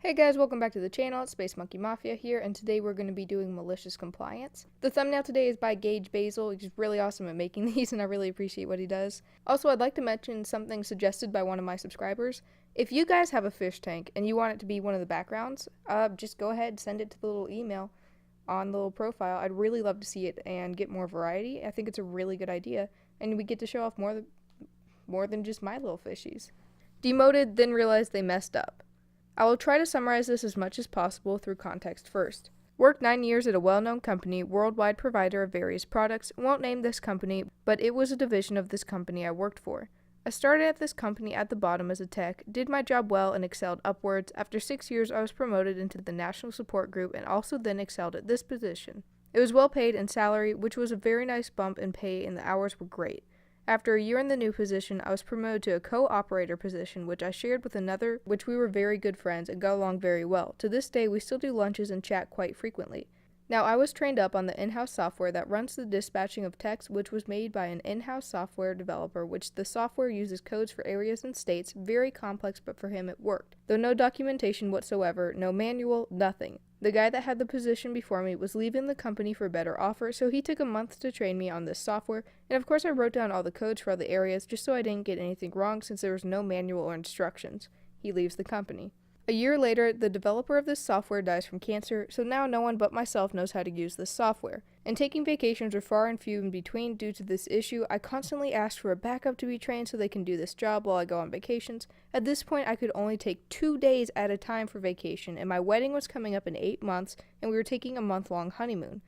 Hey guys, welcome back to the channel. It's Space Monkey Mafia here, and today we're going to be doing malicious compliance. The thumbnail today is by Gage Basil. He's really awesome at making these, and I really appreciate what he does. Also, I'd like to mention something suggested by one of my subscribers. If you guys have a fish tank and you want it to be one of the backgrounds, just go ahead and send it to the little email on the little profile. I'd really love to see it and get more variety. I think it's a really good idea, and we get to show off more than just my little fishies. Demoted, then realized they messed up. I will try to summarize this as much as possible through context first. Worked 9 years at a well-known company, worldwide provider of various products. Won't name this company, but it was a division of this company I worked for. I started at this company at the bottom as a tech, did my job well and excelled upwards. After 6 years, I was promoted into the national support group and also then excelled at this position. It was well paid in salary, which was a very nice bump in pay, and the hours were great. After a year in the new position, I was promoted to a co-operator position, which I shared with another, which we were very good friends and got along very well. To this day, we still do lunches and chat quite frequently. Now, I was trained up on the in-house software that runs the dispatching of text, which was made by an in-house software developer, which the software uses codes for areas and states, very complex, but for him it worked. Though no documentation whatsoever, no manual, nothing. The guy that had the position before me was leaving the company for a better offer, so he took a month to train me on this software, and of course I wrote down all the codes for all the areas just so I didn't get anything wrong since there was no manual or instructions. He leaves the company. A year later, the developer of this software dies from cancer, so now no one but myself knows how to use this software. And taking vacations are far and few in between due to this issue. I constantly asked for a backup to be trained so they can do this job while I go on vacations. At this point, I could only take 2 days at a time for vacation, and my wedding was coming up in 8 months, and we were taking a month-long honeymoon.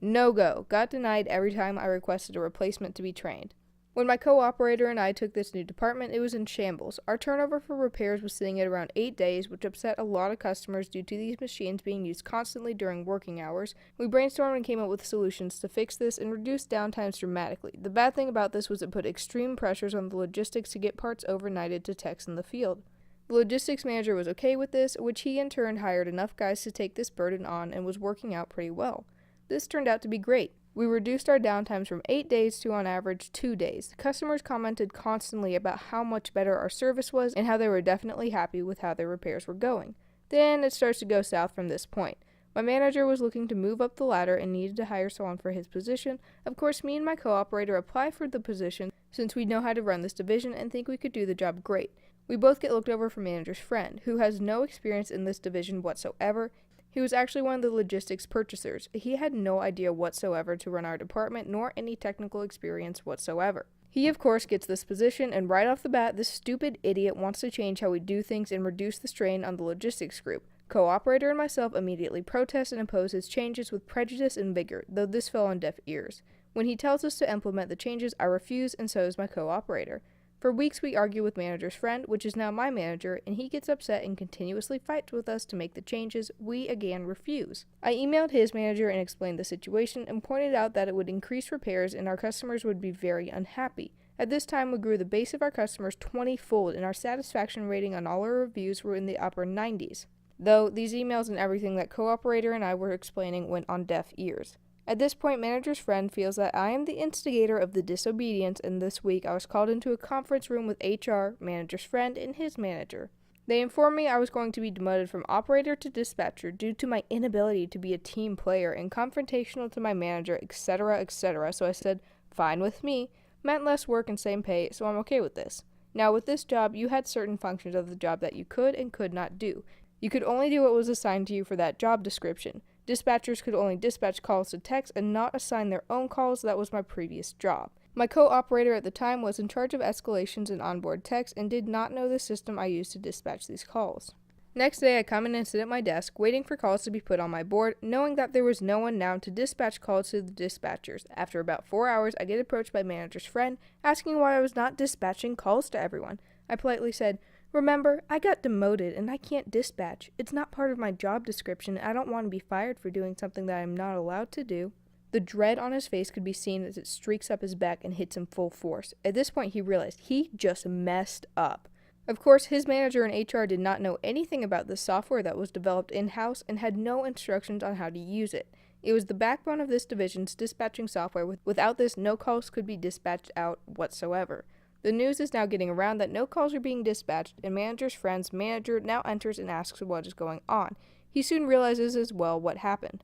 No go. Got denied every time I requested a replacement to be trained. When my co-operator and I took this new department, it was in shambles. Our turnover for repairs was sitting at around 8 days, which upset a lot of customers due to these machines being used constantly during working hours. We brainstormed and came up with solutions to fix this and reduce downtimes dramatically. The bad thing about this was it put extreme pressures on the logistics to get parts overnighted to techs in the field. The logistics manager was okay with this, which he in turn hired enough guys to take this burden on and was working out pretty well. This turned out to be great. We reduced our downtimes from 8 days to on average 2 days. Customers commented constantly about how much better our service was and how they were definitely happy with how their repairs were going. Then it starts to go south from this point. My manager was looking to move up the ladder and needed to hire someone for his position. Of course, me and my co-operator apply for the position since we know how to run this division and think we could do the job great. We both get looked over for manager's friend, who has no experience in this division whatsoever. He was actually one of the logistics purchasers. He had no idea whatsoever to run our department, nor any technical experience whatsoever. He, of course, gets this position, and right off the bat, this stupid idiot wants to change how we do things and reduce the strain on the logistics group. Co-operator and myself immediately protest and oppose his changes with prejudice and vigor, though this fell on deaf ears. When he tells us to implement the changes, I refuse, and so does my co-operator. For weeks we argue with manager's friend, which is now my manager, and he gets upset and continuously fights with us to make the changes. We again refuse. I emailed his manager and explained the situation and pointed out that it would increase repairs and our customers would be very unhappy. At this time we grew the base of our customers 20-fold and our satisfaction rating on all our reviews were in the upper 90s. Though these emails and everything that co-operator and I were explaining went on deaf ears. At this point, manager's friend feels that I am the instigator of the disobedience, and this week I was called into a conference room with HR, manager's friend, and his manager. They informed me I was going to be demoted from operator to dispatcher due to my inability to be a team player and confrontational to my manager, etc., etc. So I said, fine with me, meant less work and same pay, so I'm okay with this. Now with this job, you had certain functions of the job that you could and could not do. You could only do what was assigned to you for that job description. Dispatchers could only dispatch calls to techs and not assign their own calls. That was my previous job. My co-operator at the time was in charge of escalations and onboard techs and did not know the system I used to dispatch these calls. Next day I come in and sit at my desk waiting for calls to be put on my board, knowing that there was no one now to dispatch calls to the dispatchers. After about 4 hours I get approached by manager's friend asking why I was not dispatching calls to everyone. I politely said, remember, I got demoted and I can't dispatch. It's not part of my job description and I don't want to be fired for doing something that I'm not allowed to do. The dread on his face could be seen as it streaks up his back and hits him full force. At this point he realized he just messed up. Of course, his manager and HR did not know anything about the software that was developed in-house and had no instructions on how to use it. It was the backbone of this division's dispatching software. Without this, no calls could be dispatched out whatsoever. The news is now getting around that no calls are being dispatched, and manager's friend's manager now enters and asks what is going on. He soon realizes as well what happened.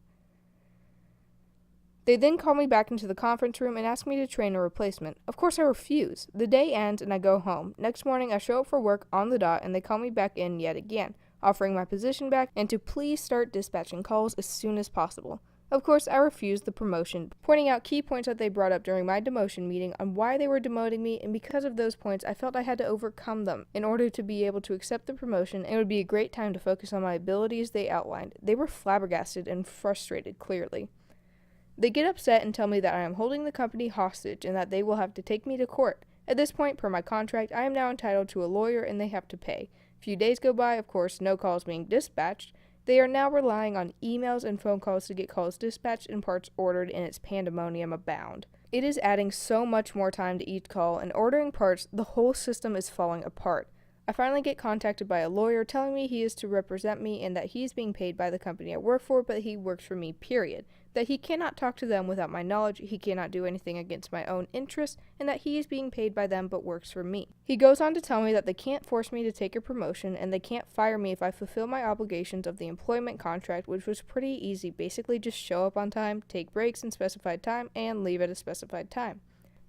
They then call me back into the conference room and ask me to train a replacement. Of course I refuse. The day ends and I go home. Next morning I show up for work on the dot and they call me back in yet again, offering my position back and to please start dispatching calls as soon as possible. Of course I refused the promotion, pointing out key points that they brought up during my demotion meeting on why they were demoting me, and because of those points I felt I had to overcome them in order to be able to accept the promotion, and it would be a great time to focus on my abilities they outlined. They were flabbergasted and frustrated, clearly. They get upset and tell me that I am holding the company hostage and that they will have to take me to court. At this point, per my contract, I am now entitled to a lawyer and they have to pay. A few days go by, of course, no calls being dispatched. They are now relying on emails and phone calls to get calls dispatched and parts ordered, and it's pandemonium abound. It is adding so much more time to each call, and ordering parts, the whole system is falling apart. I finally get contacted by a lawyer telling me he is to represent me and that he is being paid by the company I work for, but he works for me, period. That he cannot talk to them without my knowledge, he cannot do anything against my own interests, and that he is being paid by them but works for me. He goes on to tell me that they can't force me to take a promotion and they can't fire me if I fulfill my obligations of the employment contract, which was pretty easy. Basically just show up on time, take breaks in specified time, and leave at a specified time.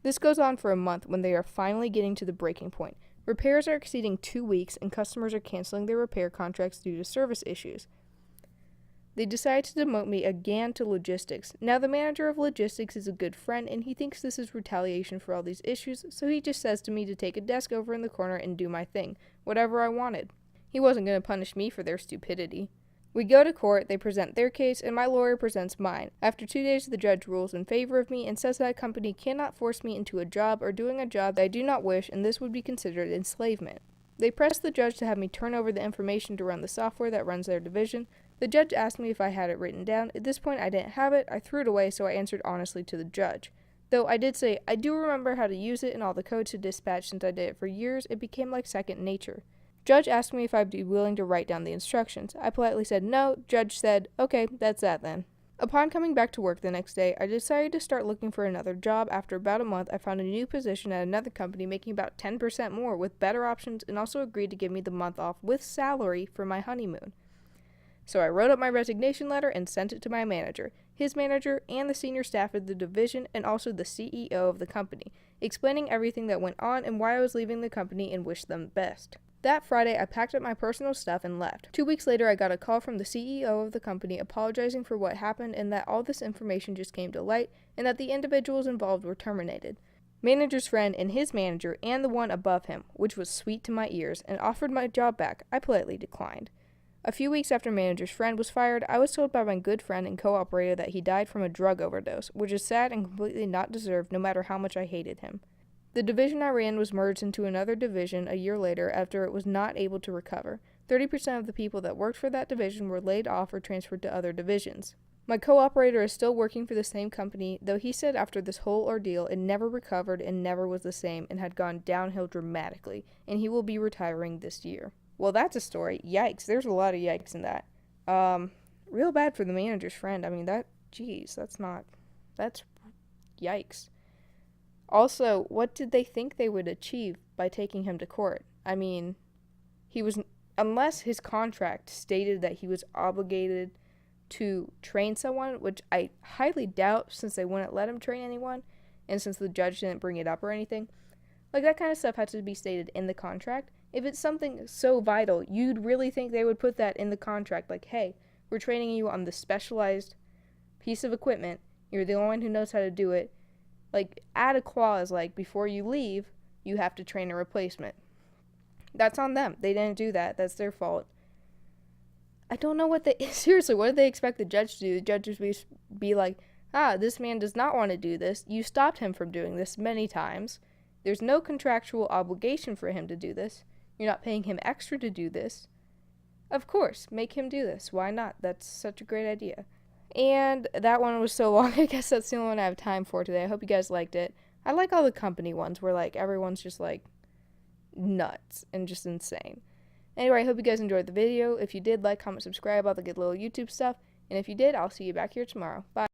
This goes on for a month when they are finally getting to the breaking point. Repairs are exceeding 2 weeks and customers are canceling their repair contracts due to service issues. They decide to demote me again to logistics. Now the manager of logistics is a good friend and he thinks this is retaliation for all these issues, so he just says to me to take a desk over in the corner and do my thing, whatever I wanted. He wasn't going to punish me for their stupidity. We go to court, they present their case, and my lawyer presents mine. After 2 days, the judge rules in favor of me and says that a company cannot force me into a job or doing a job that I do not wish, and this would be considered enslavement. They press the judge to have me turn over the information to run the software that runs their division. The judge asked me if I had it written down. At this point, I didn't have it. I threw it away, so I answered honestly to the judge. Though I did say, I do remember how to use it and all the codes to dispatch since I did it for years, it became like second nature. Judge asked me if I'd be willing to write down the instructions. I politely said no. Judge said, okay, that's that then. Upon coming back to work the next day, I decided to start looking for another job. After about a month, I found a new position at another company making about 10% more with better options and also agreed to give me the month off with salary for my honeymoon. So I wrote up my resignation letter and sent it to my manager, his manager, and the senior staff of the division, and also the CEO of the company, explaining everything that went on and why I was leaving the company and wished them the best. That Friday, I packed up my personal stuff and left. 2 weeks later, I got a call from the CEO of the company apologizing for what happened and that all this information just came to light and that the individuals involved were terminated. Manager's friend and his manager and the one above him, which was sweet to my ears, and offered my job back. I politely declined. A few weeks after manager's friend was fired, I was told by my good friend and co-operator that he died from a drug overdose, which is sad and completely not deserved no matter how much I hated him. The division I ran was merged into another division a year later after it was not able to recover. 30% of the people that worked for that division were laid off or transferred to other divisions. My co-operator is still working for the same company, though he said after this whole ordeal it never recovered and never was the same and had gone downhill dramatically, and he will be retiring this year. Well, that's a story. Yikes, there's a lot of yikes in that. Real bad for the manager's friend. I mean, that's yikes. Also, what did they think they would achieve by taking him to court? I mean, unless his contract stated that he was obligated to train someone, which I highly doubt since they wouldn't let him train anyone, and since the judge didn't bring it up or anything. Like, that kind of stuff had to be stated in the contract. If it's something so vital, you'd really think they would put that in the contract, like, hey, we're training you on this specialized piece of equipment, you're the only one who knows how to do it. Like, add a clause like, before you leave, you have to train a replacement. That's on them. They didn't do that. That's their fault. I don't know seriously, what did they expect the judge to do? The judge would be like, this man does not want to do this. You stopped him from doing this many times. There's no contractual obligation for him to do this. You're not paying him extra to do this. Of course, make him do this. Why not? That's such a great idea. And that one was so long, I guess that's the only one I have time for today. I hope you guys liked it. I like all the company ones where, like, everyone's just, like, nuts and just insane. Anyway, I hope you guys enjoyed the video. If you did, like, comment, subscribe, all the good little YouTube stuff. And if you did, I'll see you back here tomorrow. Bye.